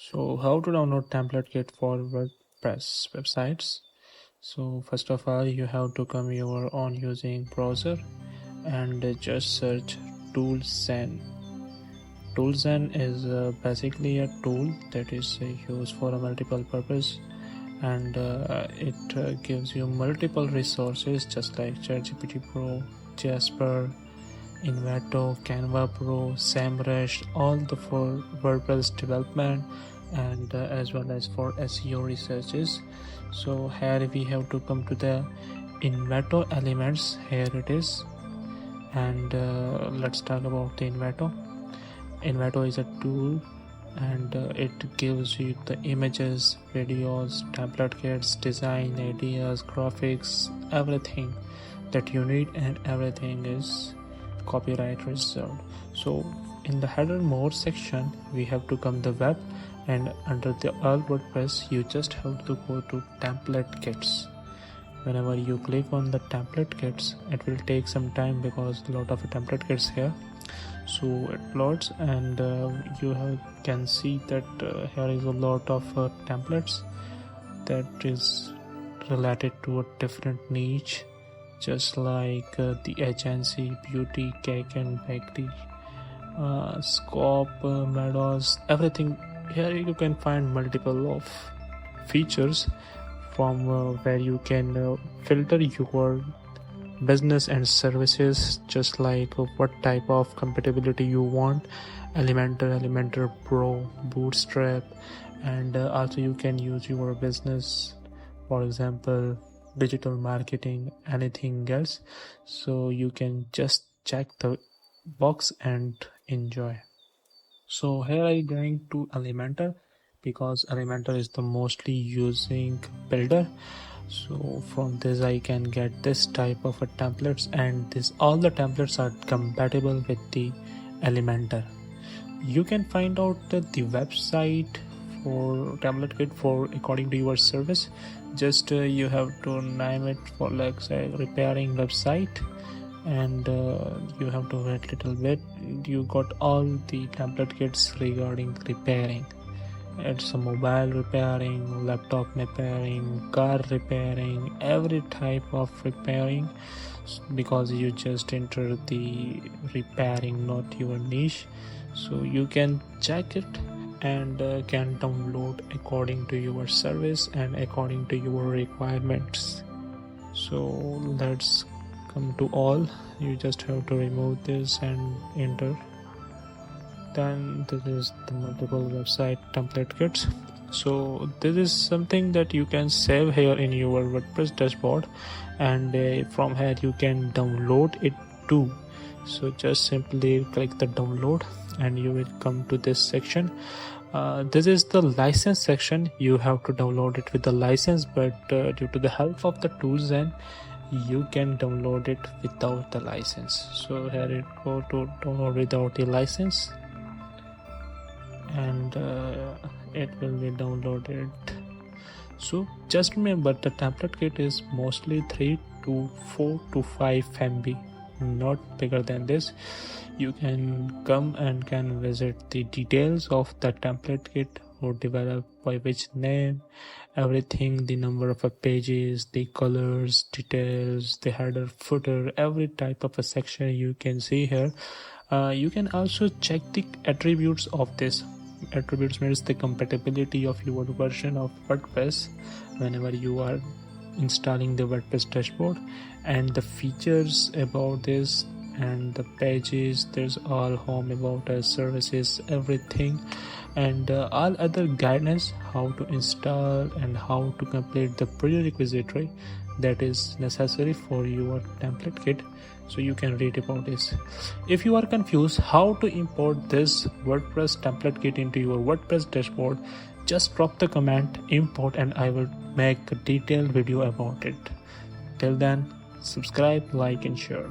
So how to download template kit for WordPress websites? So first of all, you have to come your own using browser and just search Toolzen. Toolzen is basically a tool that is used for a multiple purpose, and it gives you multiple resources just like ChatGPT Pro, Jasper, Invato, Canva Pro, SEMrush, all the for WordPress development and as well as for SEO researches. So here we have to come to the Invato elements. Here it is, and let's talk about the Invato. Invato is a tool and it gives you the images, videos, template kits, design ideas, graphics, everything that you need, and everything is copyright reserved. So in the header more section we have to come the web, and under the all WordPress you just have to go to template kits. Whenever you click on the template kits, it will take some time because a lot of template kits here. So it loads, and you can see that here is a lot of templates that is related to a different niche, just like the agency, beauty, cake and bakery, scope, meadows, everything. Here you can find multiple of features from where you can filter your business and services, just like what type of compatibility you want: Elementor Pro, Bootstrap, and also you can use your business, for example digital marketing, anything else. So you can just check the box and enjoy. So here I'm going to Elementor because Elementor is the mostly using builder. So from this I can get this type of a templates, and this all the templates are compatible with the Elementor. You can find out the website for template kit for according to your service. Just you have to name it for, like, say, repairing website, and you have to wait little bit. You got all the template kits regarding repairing. It's a mobile repairing, laptop repairing, car repairing, every type of repairing, because you just enter the repairing, not your niche. So you can check it and can download according to your service and according to your requirements. So let's come to all. You just have to remove this and enter. Then this is the multiple website template kits. So this is something that you can save here in your WordPress dashboard, and from here you can download it too. So just simply click the download and you will come to this section. This is the license section. You have to download it with the license, but due to the help of the tools, and you can download it without the license. So here it go to download without the license, and it will be downloaded. So just remember, the template kit is mostly 3 to 4 to 5 MB, not bigger than this. You can come and can visit the details of the template kit, or developed by which name, everything, the number of pages, the colors, details, the header, footer, every type of a section you can see here. You can also check the attributes of this. Attributes means the compatibility of your version of WordPress whenever you are installing the WordPress dashboard, and the features about this, and the pages, there's all home, about us, services, everything, and all other guidance how to install and how to complete the prerequisite that is necessary for your template kit. So you can read about this. If you are confused how to import this WordPress template kit into your WordPress dashboard, just drop the comment import and I will make a detailed video about it. Till then, subscribe, like and share.